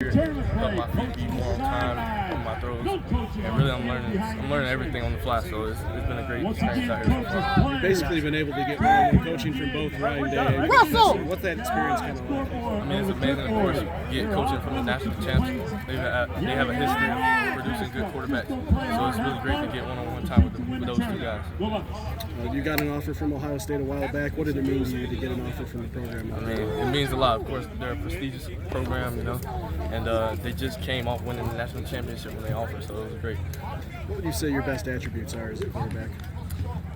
Help my feet be more on time on my throws, and really I'm learning everything on the fly. So it's been a great experience out here so far. You've basically been able to get one-on-one coaching from both Ryan Day and Russell. What's that experience kind of like? I mean, it's amazing, of course, get coaching from the national champs. They have a history of producing good quarterbacks, so it's really great to get one-on-one time with those two guys. You got an offer from Ohio State a while back. What did it mean to you to get an offer from the program? I mean, it means a lot. Of course, they're a prestigious program, you know, and they just came off winning the national championship when they offered, so it was great. What would you say your best attributes are as a quarterback?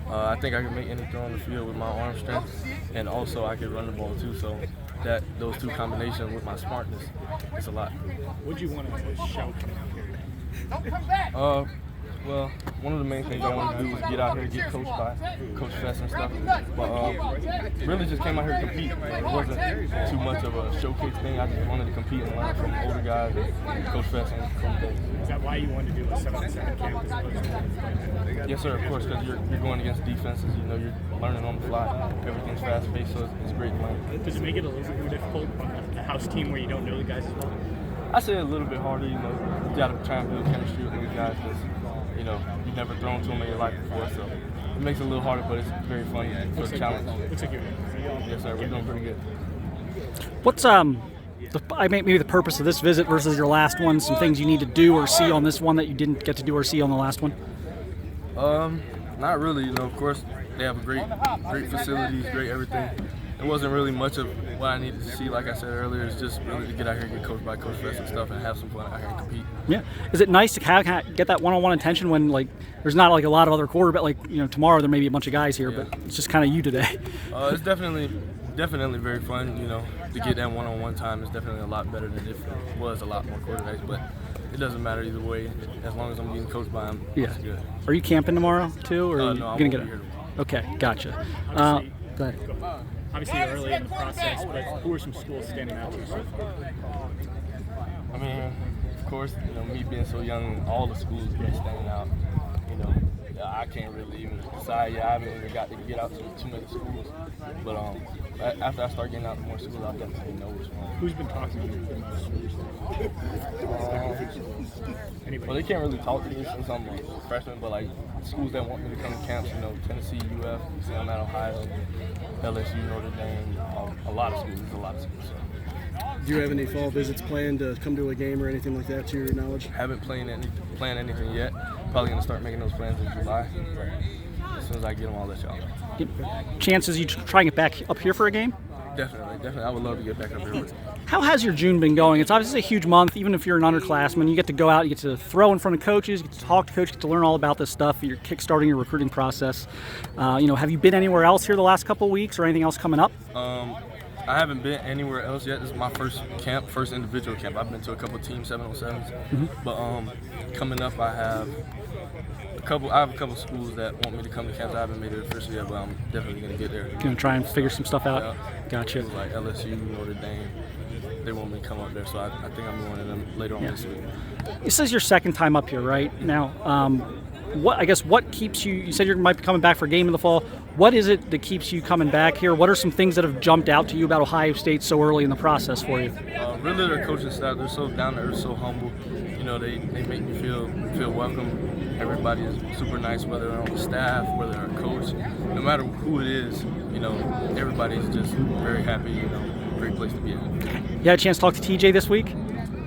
I think I can make any throw on the field with my arm strength, and also I can run the ball too. So those two combinations with my smartness, it's a lot. What do you want to shout coming out here? Well, one of the main things I wanted to do was get out here and get coached by Coach Fest and stuff. But really just came out here to compete. It wasn't too much of a showcase thing. I just wanted to compete and learn from older guys and Coach Fest and Coach Day. Is that why you wanted to do a 7-on-7 camp as opposed to? Yes, sir, of course, because you're going against defenses. You know, you're learning on the fly. Everything's fast-paced, so it's great to learn. Does it make it a little bit more difficult on a house team where you don't know the guys as well? I say a little bit harder, you know. You got to try and build chemistry with these guys because, you know, you've never thrown to them in your life before, so it makes it a little harder, but it's very fun for the challenge. Looks like you're Yes, sir, we're doing pretty good. What's maybe the purpose of this visit versus your last one? Some things you need to do or see on this one that you didn't get to do or see on the last one? Not really. You know, of course, they have great facilities, great everything. It wasn't really much of what I needed to see. Like I said earlier, it's just really to get out here and get coached by Coach Fest and stuff and have some fun out here and compete. Yeah. Is it nice to get that one-on-one attention when there's not a lot of other quarterback tomorrow there may be a bunch of guys here, but it's just kind of you today. It's definitely very fun. You know, to get that one-on-one time is definitely a lot better than if it was a lot more quarterbacks. But it doesn't matter either way. As long as I'm getting coached by them, it's good. Are you camping tomorrow too, or are you no, I'm gonna get here. Okay, gotcha. Go ahead. Obviously, you're early in the process, but who are some schools standing out to you so far? I mean, of course, you know, me being so young, all the schools have been standing out. You know, I can't really even decide. I haven't even got to get out to too many schools. But after I start getting out to more schools, I'll definitely know which one. Who's been talking to you the most? Well, they can't really talk to me since I'm a freshman, but schools that want me to come to camps, you know, Tennessee, UF, I'm at Ohio, LSU, Notre Dame, a lot of schools. There's a lot of schools. So. Do you have any fall visits planned to come to a game or anything like that, to your knowledge? Haven't planned anything yet. Probably going to start making those plans in July. As soon as I get them, I'll let y'all know. Chances you try and get back up here for a game? Definitely. I would love to get back up here. How has your June been going? It's obviously a huge month, even if you're an underclassman. You get to go out, you get to throw in front of coaches, you get to talk to coaches, get to learn all about this stuff. You're kickstarting your recruiting process. Have you been anywhere else here the last couple of weeks or anything else coming up? I haven't been anywhere else yet. This is my first individual camp. I've been to a couple of Team 707s, but coming up I have a couple schools that want me to come to camps. I haven't made it official yet, but I'm definitely going to get there. Going to try and figure some stuff out? Yeah. Gotcha. Like LSU, Notre Dame, they want me to come up there, so I think I'm going to them later on this week. This is your second time up here, right? Now, what keeps you? You said you might be coming back for a game in the fall. What is it that keeps you coming back here? What are some things that have jumped out to you about Ohio State so early in the process for you? Really, their coaching staff, they're so down to earth, so humble. You know, they make me feel welcome. Everybody is super nice, whether they're on the staff, whether they're a coach, no matter who it is. You know, everybody's just very happy. You know, great place to be in. You had a chance to talk to TJ this week?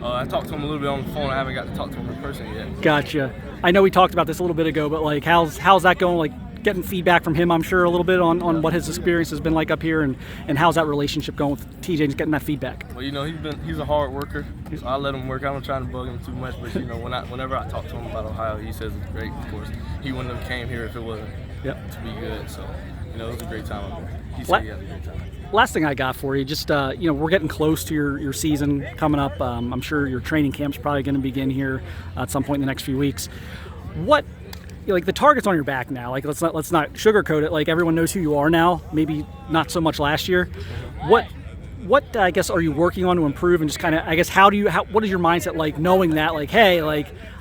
I talked to him a little bit on the phone. I haven't got to talk to him in person yet. Gotcha. I know we talked about this a little bit ago, but how's that going? Getting feedback from him, I'm sure, a little bit on what his experience has been like up here, and how's that relationship going with TJ and getting that feedback? Well, you know, he's a hard worker, so I let him work. I don't try to bug him too much, but you know, whenever I talk to him about Ohio, he says it's great. Of course, he wouldn't have came here if it wasn't to be good. So, you know, it was a great time up there. He said he had a great time. Last thing I got for you, just we're getting close to your season coming up. I'm sure your training camp's probably going to begin here at some point in the next few weeks. What? The target's on your back now. Let's not sugarcoat it. Everyone knows who you are now. Maybe not so much last year. What I guess are you working on to improve, and just kind of what is your mindset like, knowing that hey,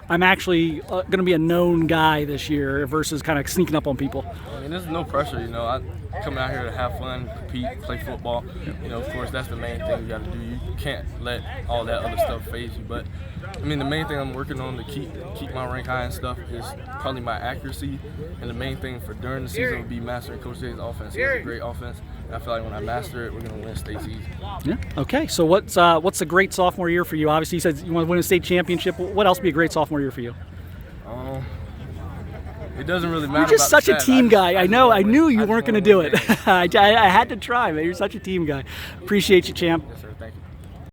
I'm actually going to be a known guy this year versus kind of sneaking up on people? I mean, there's no pressure, you know. I come out here to have fun, compete, play football. You know, of course, that's the main thing you got to do. You can't let all that other stuff phase you. But I mean, the main thing I'm working on to keep my rank high and stuff is probably my accuracy. And the main thing for during the season would be mastering Coach Jay's offense. He has a great offense. And I feel like when I master it, we're going to win state season. Yeah. Okay. So what's a great sophomore year for you? Obviously, you said you want to win a state championship. What else would be a great sophomore year for you? It doesn't really matter. You're just about such a team guy. I know. I knew you weren't going to do it. I had to try, man. You're such a team guy. Appreciate you, Champ. Yes, sir. Thank you.